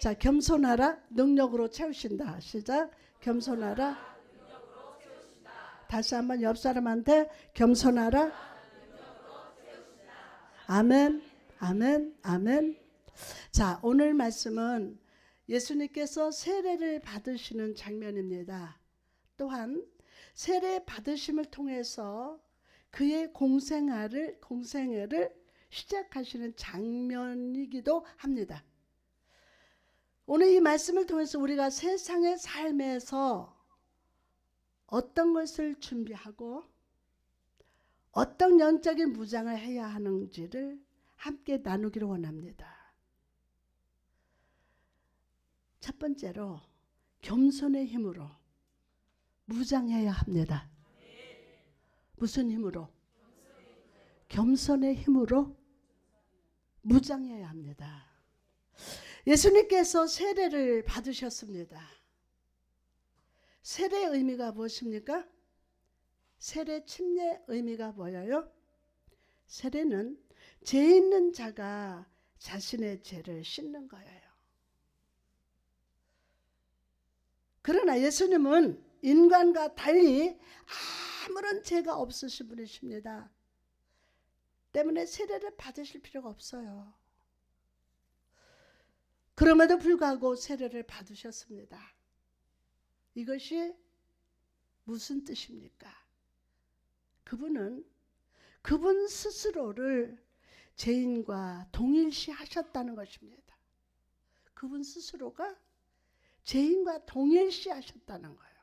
자, 겸손하라 능력으로 채우신다. 시작. 겸손하라. 다시 한번 옆 사람한테 겸손하라. 아멘. 아멘. 아멘. 자, 오늘 말씀은 예수님께서 세례를 받으시는 장면입니다. 또한 세례 받으심을 통해서 그의 공생애를 시작하시는 장면이기도 합니다. 오늘 이 말씀을 통해서 우리가 세상의 삶에서 어떤 것을 준비하고 어떤 영적인 무장을 해야 하는지를 함께 나누기를 원합니다. 첫 번째로 겸손의 힘으로 무장해야 합니다. 무슨 힘으로? 겸손의 힘으로 무장해야 합니다. 예수님께서 세례를 받으셨습니다. 세례의 의미가 무엇입니까? 세례 침례의 의미가 뭐예요? 세례는 죄 있는 자가 자신의 죄를 씻는 거예요. 그러나 예수님은 인간과 달리 아무런 죄가 없으신 분이십니다. 때문에 세례를 받으실 필요가 없어요. 그럼에도 불구하고 세례를 받으셨습니다. 이것이 무슨 뜻입니까? 그분은 그분 스스로를 죄인과 동일시 하셨다는 것입니다. 그분 스스로가 죄인과 동일시 하셨다는 거예요.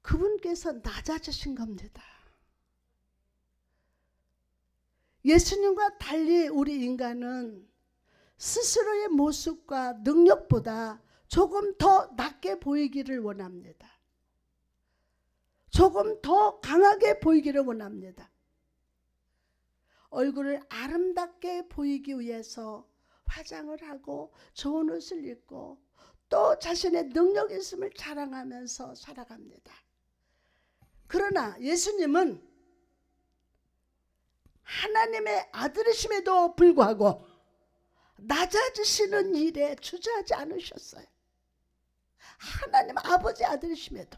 그분께서 낮아지신 겁니다. 예수님과 달리 우리 인간은 스스로의 모습과 능력보다 조금 더 낮게 보이기를 원합니다. 조금 더 강하게 보이기를 원합니다. 얼굴을 아름답게 보이기 위해서 화장을 하고 좋은 옷을 입고 또 자신의 능력이 있음을 자랑하면서 살아갑니다. 그러나 예수님은 하나님의 아들이심에도 불구하고 낮아지시는 일에 주저하지 않으셨어요. 하나님 아버지 아들이심에도.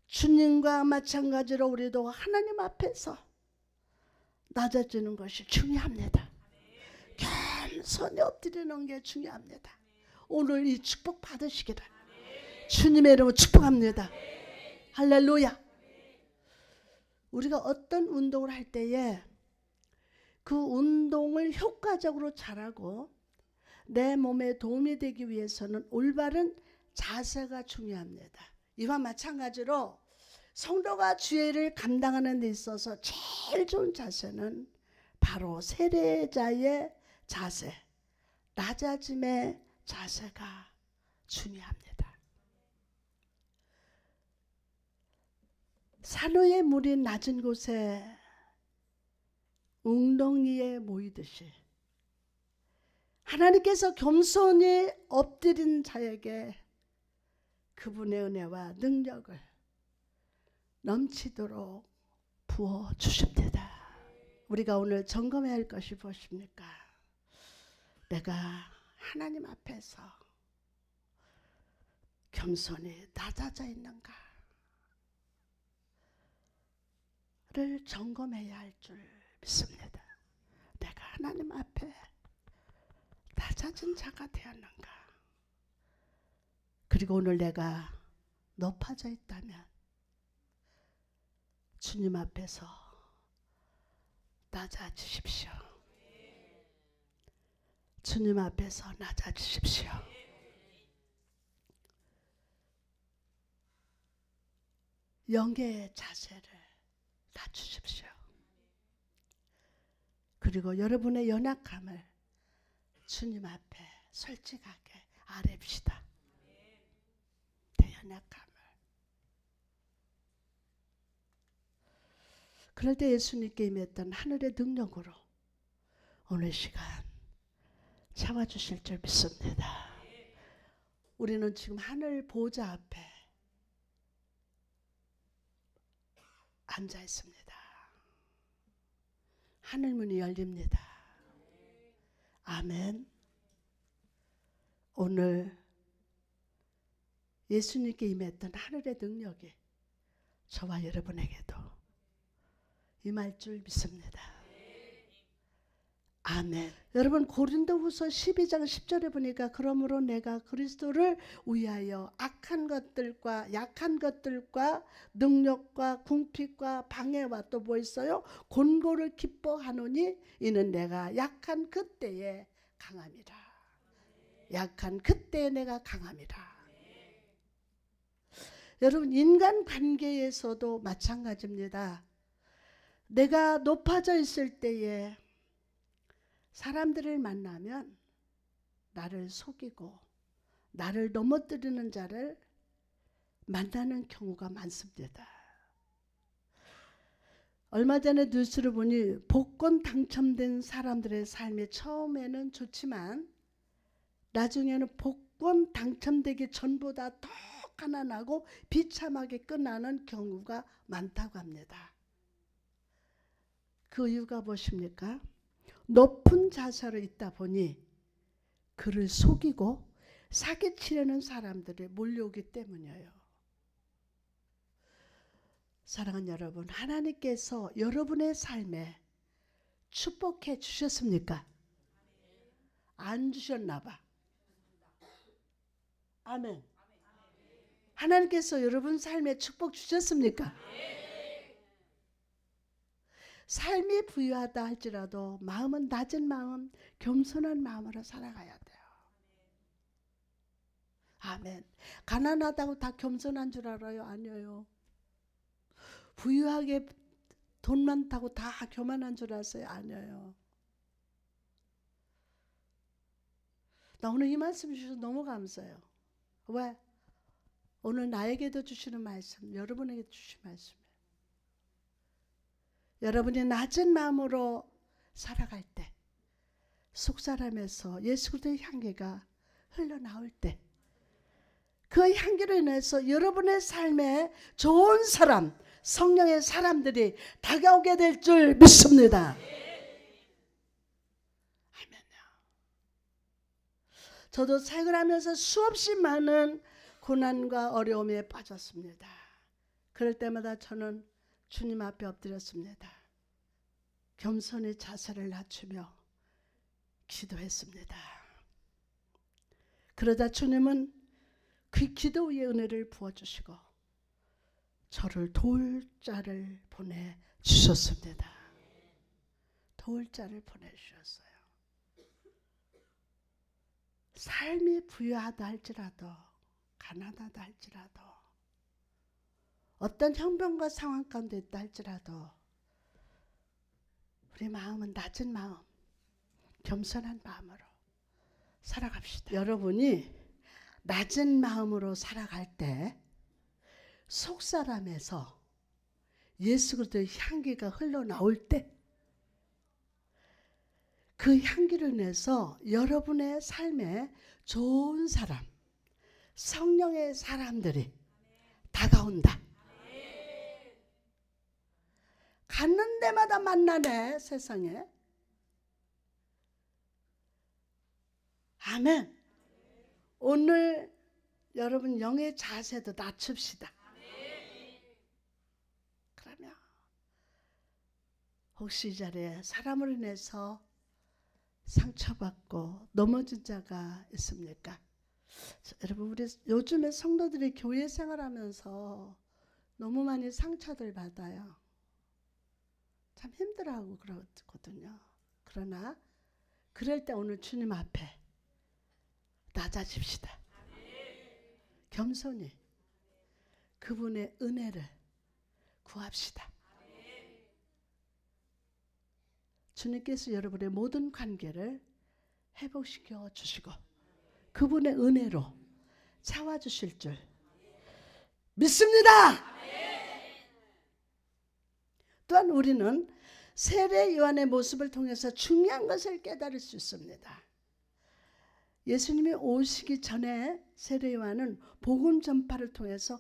주님과 마찬가지로 우리도 하나님 앞에서 낮아지는 것이 중요합니다. 겸손히 엎드리는 게 중요합니다. 오늘 이 축복 받으시기를 주님의 이름으로 축복합니다. 할렐루야. 우리가 어떤 운동을 할 때에 그 운동을 효과적으로 잘하고 내 몸에 도움이 되기 위해서는 올바른 자세가 중요합니다. 이와 마찬가지로 성도가 주의를 감당하는 데 있어서 제일 좋은 자세는 바로 세례자의 자세, 낮아짐의 자세가 중요합니다. 산호의 물이 낮은 곳에 웅덩이에 모이듯이 하나님께서 겸손히 엎드린 자에게 그분의 은혜와 능력을 넘치도록 부어주십니다. 우리가 오늘 점검해야 할 것이 무엇입니까? 내가 하나님 앞에서 겸손히 낮아져 있는가? 를 점검해야 할 줄 믿습니다. 내가 하나님 앞에 낮아진 자가 되었는가? 그리고 오늘 내가 높아져 있다면 주님 앞에서 낮아지십시오. 주님 앞에서 낮아지십시오. 영계의 자세를 낮추십시오. 그리고 여러분의 연약함을 주님 앞에 솔직하게 아뢰읍시다. 내 연약함을. 그럴 때 예수님께 임했던 하늘의 능력으로 오늘 시간 채워주실 줄 믿습니다. 우리는 지금 하늘 보좌 앞에 앉아 있습니다. 하늘 문이 열립니다. 아멘. 오늘 예수님께 임했던 하늘의 능력이 저와 여러분에게도 임할 줄 믿습니다. 아멘. 여러분 고린도후서 12장 10절에 보니까 그러므로 내가 그리스도를 위하여 악한 것들과 약한 것들과 능력과 궁핍과 방해와 또 뭐 있어요? 곤고를 기뻐하노니 이는 내가 약한 그때에 강함이라. 약한 그때에 내가 강함이라. 여러분 인간관계에서도 마찬가지입니다. 내가 높아져 있을 때에 사람들을 만나면 나를 속이고 나를 넘어뜨리는 자를 만나는 경우가 많습니다. 얼마 전에 뉴스를 보니 복권 당첨된 사람들의 삶이 처음에는 좋지만 나중에는 복권 당첨되기 전보다 더 가난하고 비참하게 끝나는 경우가 많다고 합니다. 그 이유가 무엇입니까? 높은 자세로 있다 보니 그를 속이고 사기치려는 사람들이 몰려오기 때문이에요. 사랑하는 여러분, 하나님께서 여러분의 삶에 축복해 주셨습니까? 안 주셨나 봐. 아멘. 하나님께서 여러분 삶에 축복 주셨습니까? 삶이 부유하다 할지라도 마음은 낮은 마음, 겸손한 마음으로 살아가야 돼요. 아멘. 가난하다고 다 겸손한 줄 알아요? 아니에요. 부유하게 돈 많다고 다 교만한 줄 아세요? 아니에요. 나 오늘 이 말씀 주셔서 너무 감사해요. 왜? 오늘 나에게도 주시는 말씀, 여러분에게도 주시는 말씀이에요. 여러분이 낮은 마음으로 살아갈 때 속사람에서 예수 그리스도의 향기가 흘러나올 때 그 향기로 인해서 여러분의 삶에 좋은 사람, 성령의 사람들이 다가오게 될 줄 믿습니다. 아멘요. 저도 사역을 하면서 수없이 많은 고난과 어려움에 빠졌습니다. 그럴 때마다 저는 주님 앞에 엎드렸습니다. 겸손히 자세를 낮추며 기도했습니다. 그러자 주님은 그 기도 위에 은혜를 부어주시고 저를 도울 자를 보내주셨습니다. 도울 자를 보내주셨어요. 삶이 부유하다 할지라도 가난하다 할지라도 어떤 형편과 상황 가운데 있다 할지라도 우리 마음은 낮은 마음, 겸손한 마음으로 살아갑시다. 여러분이 낮은 마음으로 살아갈 때 속사람에서 예수 그리스도의 향기가 흘러나올 때 그 향기로 인해서 여러분의 삶에 좋은 사람, 성령의 사람들이 다가온다. 가는 데마다 만나네, 세상에. 아멘. 오늘 여러분 영의 자세도 낮춥시다. 그러면 혹시 이 자리에 사람으로 인해서 상처받고 넘어진 자가 있습니까? 여러분 우리 요즘에 성도들이 교회 생활하면서 너무 많이 상처들 받아요. 참 힘들어하고 그러거든요. 그러나 그럴 때 오늘 주님 앞에 낮아집시다. 겸손히 그분의 은혜를 구합시다. 주님께서 여러분의 모든 관계를 회복시켜 주시고 그분의 은혜로 채워주실 줄 믿습니다. 또한 우리는 세례 요한의 모습을 통해서 중요한 것을 깨달을 수 있습니다. 예수님이 오시기 전에 세례 요한은 복음 전파를 통해서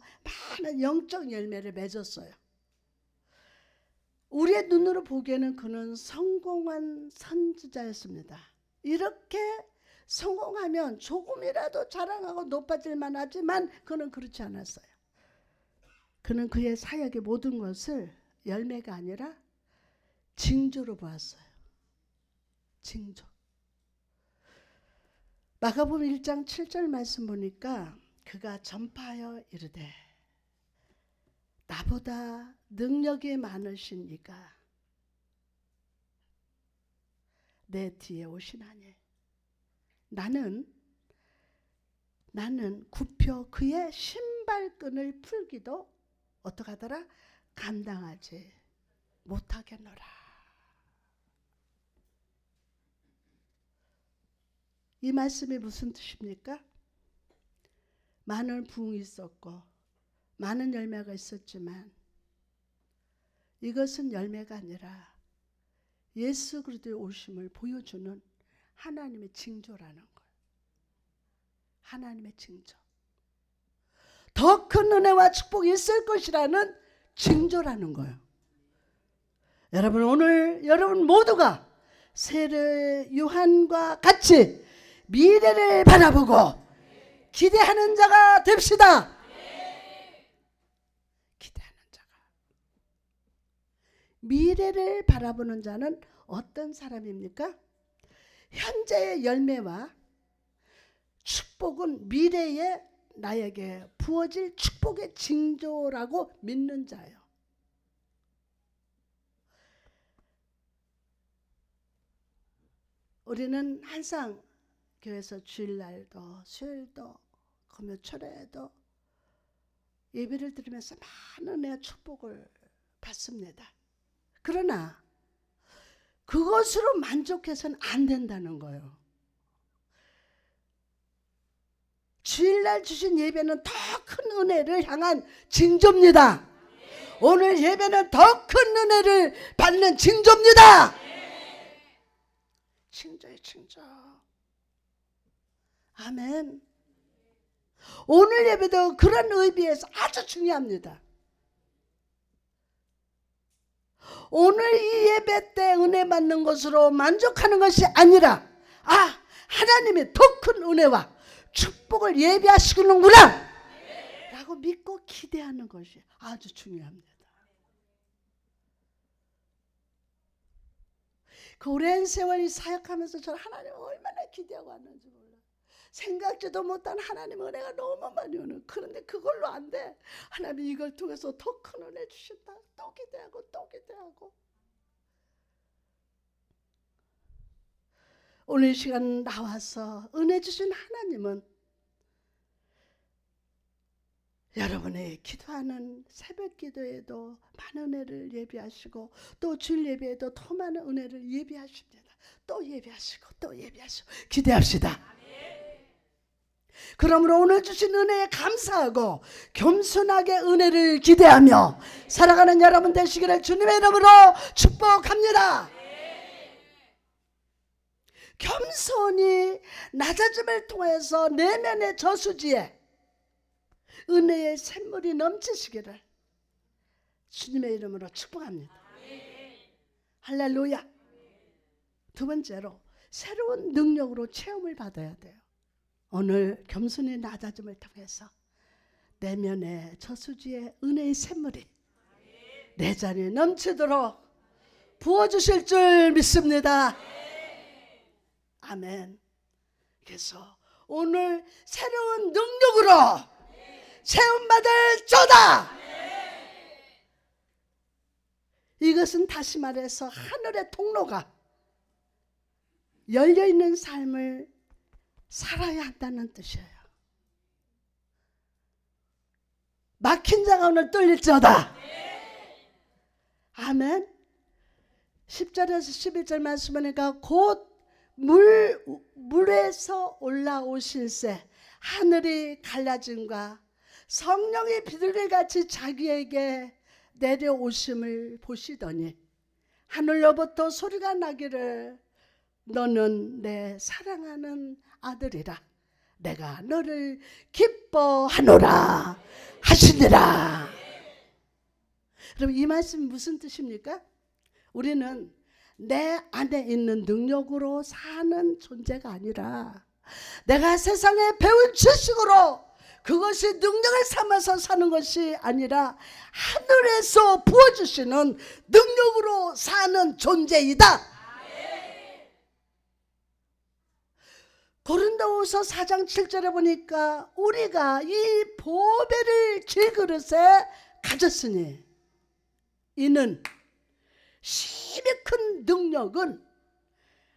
많은 영적 열매를 맺었어요. 우리의 눈으로 보기에는 그는 성공한 선지자였습니다. 이렇게 성공하면 조금이라도 자랑하고 높아질만 하지만 그는 그렇지 않았어요. 그는 그의 사역의 모든 것을 열매가 아니라 징조로 보았어요. 징조. 마가복음 1장 7절 말씀 보니까 그가 전파하여 이르되 나보다 능력이 많으신 이가 내 뒤에 오시나니 나는 굽혀 그의 신발끈을 풀기도 어떡하더라? 감당하지 못하겠노라. 이 말씀이 무슨 뜻입니까? 많은 부흥이 있었고 많은 열매가 있었지만 이것은 열매가 아니라 예수 그리스도의 오심을 보여주는 하나님의 징조라는 거예요. 하나님의 징조. 더 큰 은혜와 축복이 있을 것이라는 징조라는 거예요. 여러분 오늘 여러분 모두가 세례 요한과 같이 미래를 바라보고 기대하는 자가 됩시다. 기대하는 자가. 미래를 바라보는 자는 어떤 사람입니까? 현재의 열매와 축복은 미래에 나에게 부어질 축복의 징조라고 믿는 자예요. 우리는 항상 교회에서 주일날도 수요일도 금요철에도 예배를 드리면서 많은 은혜와 축복을 받습니다. 그러나 그것으로 만족해서는 안 된다는 거예요. 주일날 주신 예배는 더 큰 은혜를 향한 징조입니다. 오늘 예배는 더 큰 은혜를 받는 징조입니다. 징조예요, 징조. 아멘. 오늘 예배도 그런 의미에서 아주 중요합니다. 오늘 이 예배 때 은혜 받는 것으로 만족하는 것이 아니라 하나님의 더 큰 은혜와 축복을 예비하시는구나 라고 믿고 기대하는 것이 아주 중요합니다. 그 오랜 세월 사역하면서 저는 하나님을 얼마나 기대하고 왔는지 몰라요. 생각지도 못한 하나님의 은혜가 너무 많이 오는. 그런데 그걸로 안 돼. 하나님이 이걸 통해서 더 큰 은혜 주신다. 또 기대하고 또 기대하고. 오늘 이 시간 나와서 은혜 주신 하나님은 여러분의 기도하는 새벽 기도에도 많은 은혜를 예비하시고 또 주일 예배에도 더 많은 은혜를 예비하십니다. 또 예비하시고 또 예비하시고 기대합시다. 그러므로 오늘 주신 은혜에 감사하고 겸손하게 은혜를 기대하며 살아가는 여러분 되시기를 주님의 이름으로 축복합니다. 겸손히 낮아짐을 통해서 내면의 저수지에 은혜의 샘물이 넘치시기를 주님의 이름으로 축복합니다. 할렐루야. 두 번째로 새로운 능력으로 체험을 받아야 돼요. 오늘 겸손히 낮아짐을 통해서 내면의 저수지에 은혜의 샘물이 내 자리에 넘치도록 부어주실 줄 믿습니다. 아멘. 그래서 오늘 새로운 능력으로 체험받을 자다. 이것은 다시 말해서 하늘의 통로가 열려있는 삶을 살아야 한다는 뜻이에요. 막힌 자가 오늘 뚫릴지어다. 아멘. 10절에서 11절 말씀 보니까 곧 물에서 올라오실새 하늘이 갈라짐과 성령이 비둘기같이 자기에게 내려오심을 보시더니 하늘로부터 소리가 나기를 너는 내 사랑하는 아들이라 내가 너를 기뻐하노라 하시니라. 여러분 이 말씀이 무슨 뜻입니까? 우리는 내 안에 있는 능력으로 사는 존재가 아니라 내가 세상에 배운 지식으로 그것이 능력을 삼아서 사는 것이 아니라 하늘에서 부어주시는 능력으로 사는 존재이다. 고린도후서 4장 7절에 보니까 우리가 이 보배를 질그릇에 가졌으니 이는 심히 큰 능력은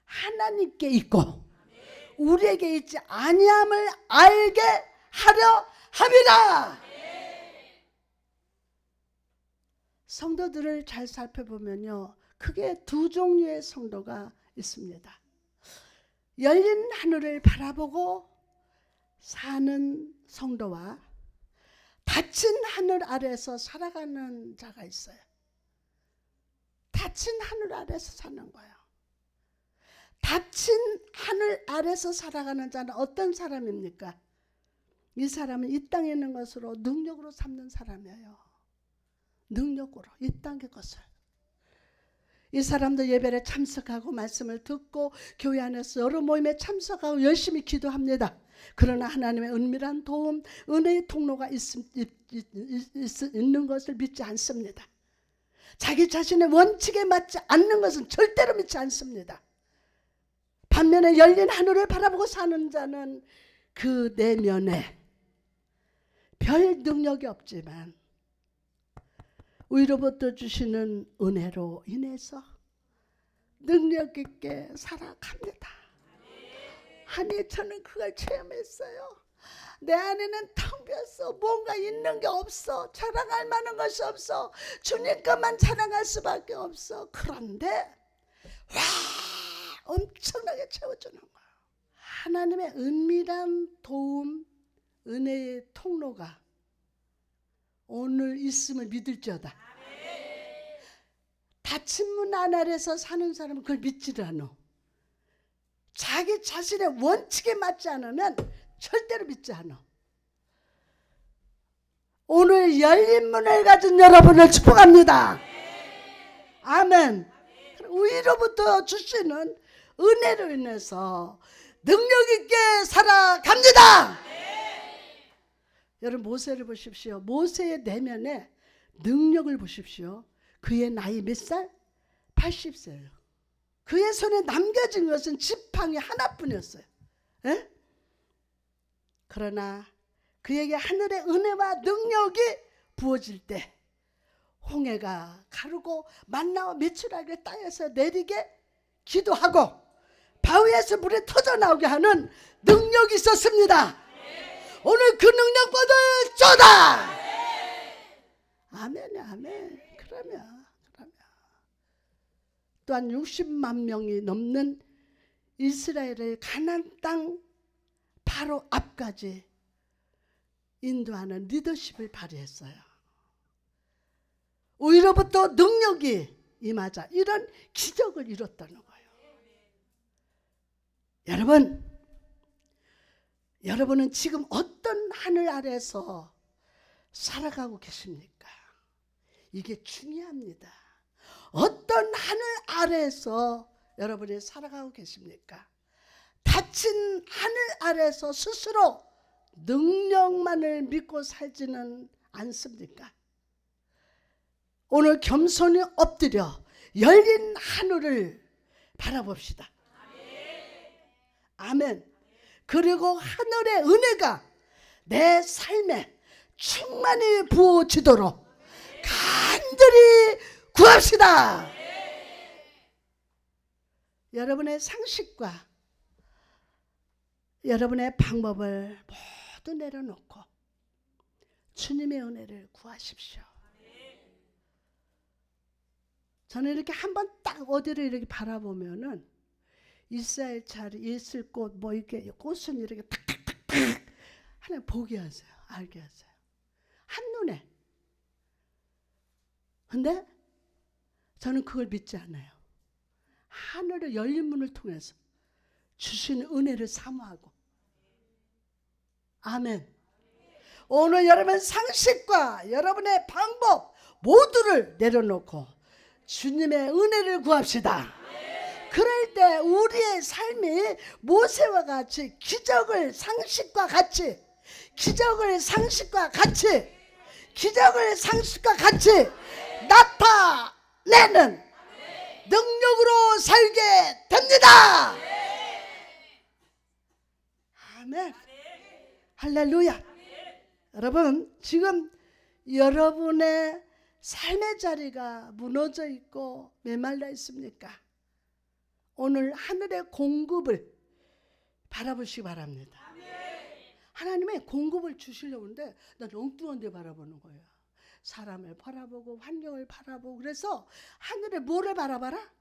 하나님께 있고 우리에게 있지 아니함을 알게 하려 함이라. 성도들을 잘 살펴보면요, 크게 두 종류의 성도가 있습니다. 열린 하늘을 바라보고 사는 성도와 닫힌 하늘 아래에서 살아가는 자가 있어요. 닫힌 하늘 아래에서 사는 거예요. 닫힌 하늘 아래에서 살아가는 자는 어떤 사람입니까? 이 사람은 이 땅에 있는 것으로 능력으로 삼는 사람이에요. 능력으로 이 땅의 것을. 이 사람도 예배에 참석하고 말씀을 듣고 교회 안에서 여러 모임에 참석하고 열심히 기도합니다. 그러나 하나님의 은밀한 도움, 은혜의 통로가 있는 것을 믿지 않습니다. 자기 자신의 원칙에 맞지 않는 것은 절대로 믿지 않습니다. 반면에 열린 하늘을 바라보고 사는 자는 그 내면에 별 능력이 없지만 위로부터 주시는 은혜로 인해서 능력 있게 살아갑니다. 아니, 저는 그걸 체험했어요. 내 안에는 텅 비었어. 뭔가 있는 게 없어. 자랑할 만한 것이 없어. 주님 것만 자랑할 수밖에 없어. 그런데 와, 엄청나게 채워주는 거야. 하나님의 은밀한 도움, 은혜의 통로가 오늘 있음을 믿을지어다. 닫힌 문 아래에서 사는 사람은 그걸 믿지를 않아. 자기 자신의 원칙에 맞지 않으면 절대로 믿지 않아. 오늘 열린 문을 가진 여러분을 축복합니다. 아멘. 위로부터 주시는 은혜로 인해서 능력 있게 살아갑니다. 여러분, 모세를 보십시오. 모세의 내면에 능력을 보십시오. 그의 나이 몇 살? 80세예요. 그의 손에 남겨진 것은 지팡이 하나뿐이었어요. 에? 그러나 그에게 하늘의 은혜와 능력이 부어질 때 홍해가 가르고 만나와 메추라기를 땅에서 내리게 기도하고 바위에서 물이 터져나오게 하는 능력이 있었습니다. 오늘 그 능력 받을 쪼다. 아멘, 아멘. 그러면 또한 60만 명이 넘는 이스라엘의 가나안 땅 바로 앞까지 인도하는 리더십을 발휘했어요. 위로부터 능력이 임하자 이런 기적을 이뤘다는 거예요. 여러분은 지금 어떤 하늘 아래서 살아가고 계십니까? 이게 중요합니다. 어떤 하늘 아래에서 여러분이 살아가고 계십니까? 닫힌 하늘 아래에서 스스로 능력만을 믿고 살지는 않습니까? 오늘 겸손히 엎드려 열린 하늘을 바라봅시다. 아멘. 그리고 하늘의 은혜가 내 삶에 충만히 부어지도록 간절히 구합시다. 여러분의 상식과 여러분의 방법을 모두 내려놓고 주님의 은혜를 구하십시오. 저는 이렇게 한번 딱 어디를 이렇게 바라보면은 이스라엘 차리 있을 꽃 뭐 이렇게 꽃은 이렇게 탁탁탁탁 하나님 보게 하세요. 알게 하세요. 한눈에. 근데 저는 그걸 믿지 않아요. 하늘의 열린 문을 통해서 주시는 은혜를 사모하고. 아멘. 오늘 여러분 상식과 여러분의 방법 모두를 내려놓고 주님의 은혜를 구합시다. 그럴 때 우리의 삶이 모세와 같이 기적을 상식과 같이 나타내는 능력으로 살게 됩니다. 아멘. 할렐루야. 여러분, 지금 여러분의 삶의 자리가 무너져 있고 메말라 있습니까? 오늘 하늘의 공급을 바라보시기 바랍니다. 하나님의 공급을 주시려고 하는데 난 엉뚱한 데 바라보는 거예요. 사람을 바라보고 환경을 바라보고. 그래서 하늘에 뭐를 바라봐라?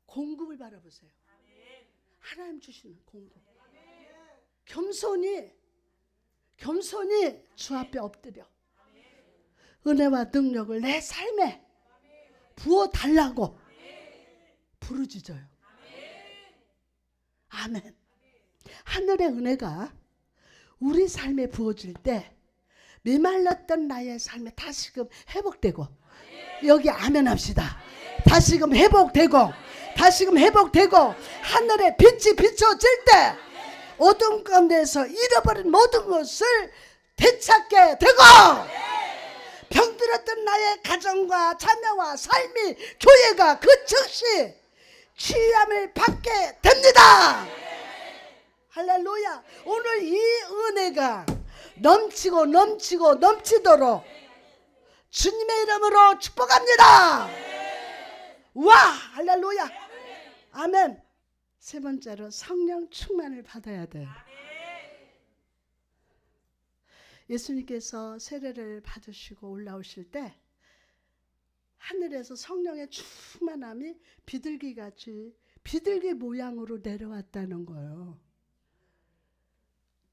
공급을 바라보세요. 하나님 주시는 공급. 겸손히 주 앞에 엎드려 은혜와 능력을 내 삶에 부어달라고 부르짖어요. 아멘. 하늘의 은혜가 우리 삶에 부어질 때 메말랐던 나의 삶에 다시금 회복되고, 여기 아멘 합시다. 다시금 회복되고 하늘의 빛이 비춰질 때 어둠 가운데서 잃어버린 모든 것을 되찾게 되고, 병들었던 나의 가정과 자녀와 삶이, 교회가 그 즉시 치유함을 받게 됩니다. 할렐루야. 오늘 이 은혜가 넘치도록 주님의 이름으로 축복합니다. 와, 할렐루야. 아멘. 세 번째로 성령 충만을 받아야 돼요. 예수님께서 세례를 받으시고 올라오실 때 하늘에서 성령의 충만함이 비둘기같이 비둘기 모양으로 내려왔다는 거예요.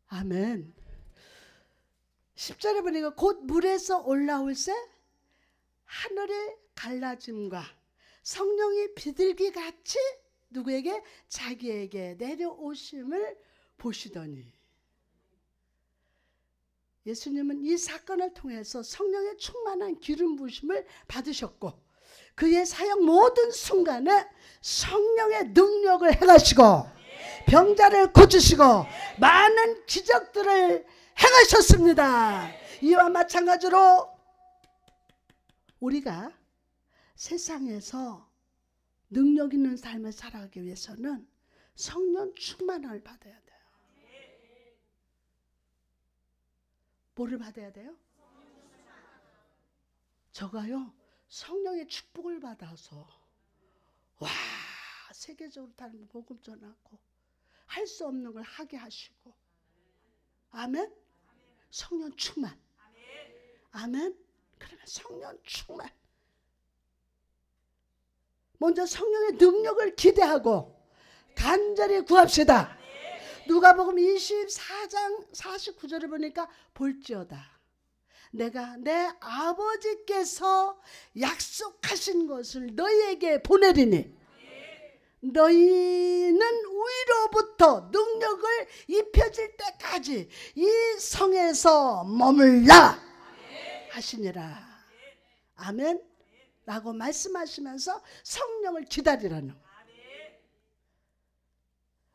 아멘. 10절에 보니까 곧 물에서 올라올새 하늘의 갈라짐과 성령이 비둘기같이 누구에게? 자기에게 내려오심을 보시더니. 예수님은 이 사건을 통해서 성령의 충만한 기름 부으심을 받으셨고, 그의 사역 모든 순간에 성령의 능력을 행하시고 병자를 고치시고 많은 기적들을 행하셨습니다. 이와 마찬가지로 우리가 세상에서 능력 있는 삶을 살아가기 위해서는 성령 충만함을 받아야 돼요. 뭐를 받아야 돼요? 저가요, 성령의 축복을 받아서 와, 세계적으로 다른 복음 전하고 할 수 없는 걸 하게 하시고. 아멘. 성령 충만. 아멘. 그러면 성령 충만. 먼저 성령의 능력을 기대하고 간절히 구합시다. 누가복음 24장 49절을 보니까 볼지어다 내가 내 아버지께서 약속하신 것을 너희에게 보내리니 너희는 위로부터 능력을 입혀질 때까지 이 성에서 머물라 하시니라. 아멘. 라고 말씀하시면서 성령을 기다리라는 거예요.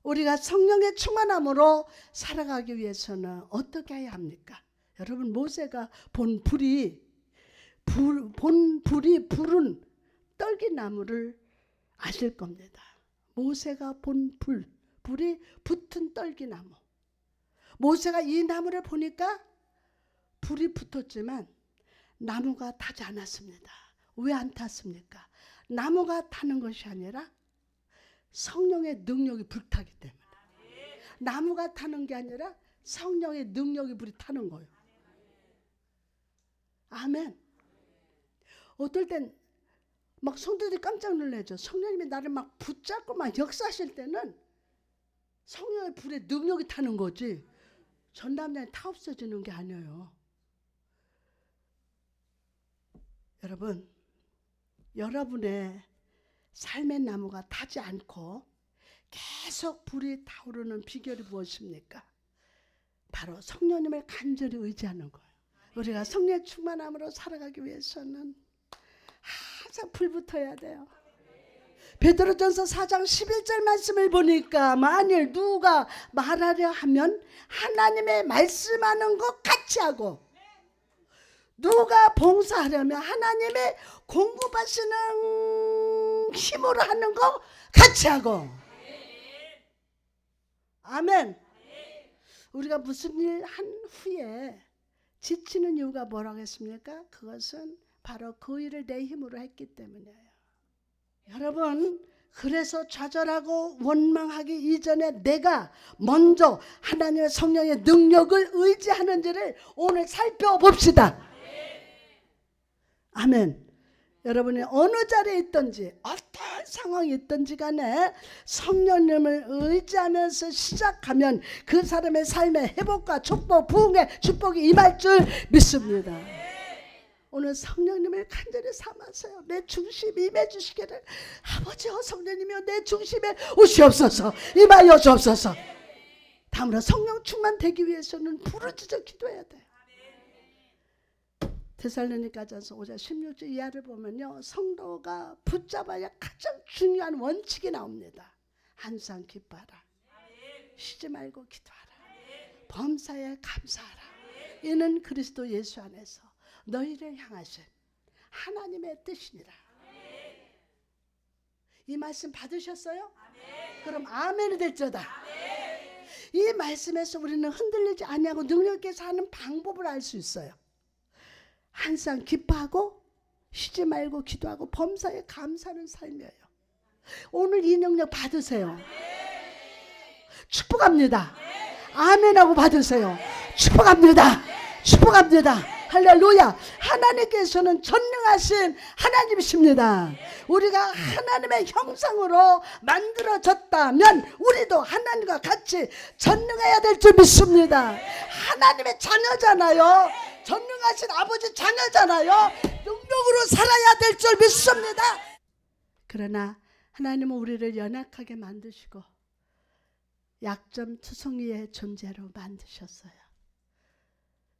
우리가 성령의 충만함으로 살아가기 위해서는 어떻게 해야 합니까? 여러분, 모세가 본 불이 부른 떨기나무를 아실 겁니다. 모세가 본 불이 붙은 떨기나무. 모세가 이 나무를 보니까 불이 붙었지만 나무가 타지 않았습니다. 왜 안 탔습니까? 나무가 타는 것이 아니라 성령의 능력이 불타기 때문에. 나무가 타는 게 아니라 성령의 능력이 불이 타는 거예요. 아멘. 어떨 땐 막 성도들이 깜짝 놀라죠. 성령님이 나를 막 붙잡고 막 역사하실 때는 성령의 불에 능력이 타는 거지 전담자는 다 없어지는 게 아니에요. 여러분, 여러분의 삶의 나무가 타지 않고 계속 불이 타오르는 비결이 무엇입니까? 바로 성령님을 간절히 의지하는 거예요. 우리가 성령의 충만함으로 살아가기 위해서는 항상 불 붙어야 돼요. 베드로전서 4장 11절 말씀을 보니까 만일 누가 말하려 하면 하나님의 말씀하는 것 같이 하고, 누가 봉사하려면 하나님의 공급하시는 힘으로 하는 거 같이 하고. 아멘. 우리가 무슨 일 한 후에 지치는 이유가 뭐라고 했습니까? 그것은 바로 그 일을 내 힘으로 했기 때문이에요. 여러분, 그래서 좌절하고 원망하기 이전에 내가 먼저 하나님의 성령의 능력을 의지하는지를 오늘 살펴봅시다. 아멘. 여러분이 어느 자리에 있든지 어떤 상황이 있든지 간에 성령님을 의지하면서 시작하면 그 사람의 삶에 회복과 축복, 부흥의 축복이 임할 줄 믿습니다. 오늘 성령님을 간절히 삼아서요, 내 중심이 임해 주시기를. 아버지여, 성령님이여 내 중심에 오시옵소서, 임하여 주옵소서. 다음으로 성령 충만되기 위해서는 부르짖어 기도해야 돼요. 데살로니가전서 5장 16절 이하를 보면요, 성도가 붙잡아야 가장 중요한 원칙이 나옵니다. 항상 기뻐하라, 쉬지 말고 기도하라, 범사에 감사하라. 이는 그리스도 예수 안에서 너희를 향하신 하나님의 뜻이니라. 이 말씀 받으셨어요? 그럼 아멘이 될지어다. 이 말씀에서 우리는 흔들리지 아니하고 능력 있게 사는 방법을 알 수 있어요. 항상 기뻐하고 쉬지 말고 기도하고 범사에 감사하는 삶이에요. 오늘 이 능력 받으세요. 축복합니다. 아멘하고 받으세요. 축복합니다. 축복합니다. 할렐루야. 하나님께서는 전능하신 하나님이십니다. 우리가 하나님의 형상으로 만들어졌다면 우리도 하나님과 같이 전능해야 될 줄 믿습니다. 하나님의 자녀잖아요. 전능하신 아버지 자녀잖아요. 능력으로 살아야 될 줄 믿습니다. 그러나 하나님은 우리를 연약하게 만드시고 약점 투성이의 존재로 만드셨어요.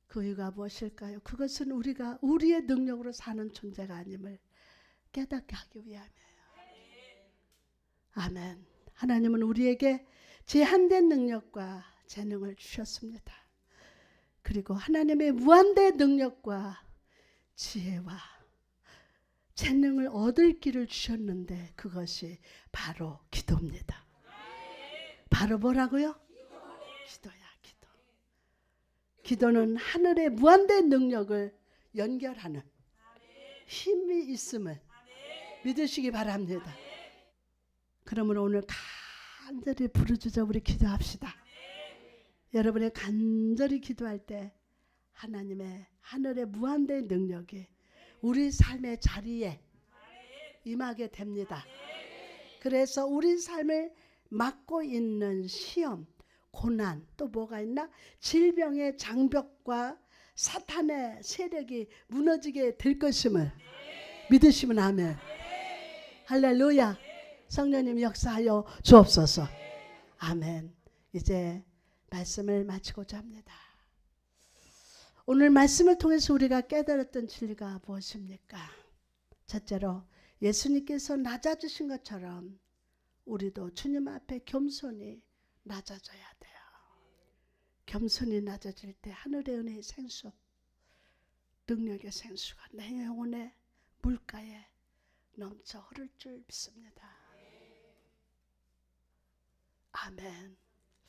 그 이유가 무엇일까요? 그것은 우리가 우리의 능력으로 사는 존재가 아님을 깨닫게 하기 위함이에요. 아멘. 하나님은 우리에게 제한된 능력과 재능을 주셨습니다. 그리고 하나님의 무한대 능력과 지혜와 재능을 얻을 길을 주셨는데 그것이 바로 기도입니다. 바로 뭐라고요? 기도야, 기도. 기도는 하늘의 무한대 능력을 연결하는 힘이 있음을 믿으시기 바랍니다. 그러므로 오늘 간절히 부르짖어 우리 기도합시다. 여러분의 간절히 기도할 때 하나님의 하늘의 무한대 능력이 우리 삶의 자리에 임하게 됩니다. 그래서 우리 삶을 맡고 있는 시험, 고난, 또 뭐가 있나? 질병의 장벽과 사탄의 세력이 무너지게 될 것임을 믿으시면 아멘. 할렐루야. 성령님 역사하여 주옵소서. 아멘. 이제 말씀을 마치고자 합니다. 오늘 말씀을 통해서 우리가 깨달았던 진리가 무엇입니까? 첫째로 예수님께서 낮아지신 것처럼 우리도 주님 앞에 겸손히 낮아져야 돼요. 겸손히 낮아질 때 하늘의 은혜의 생수, 능력의 생수가 내 영혼의 물가에 넘쳐 흐를 줄 믿습니다. 아멘.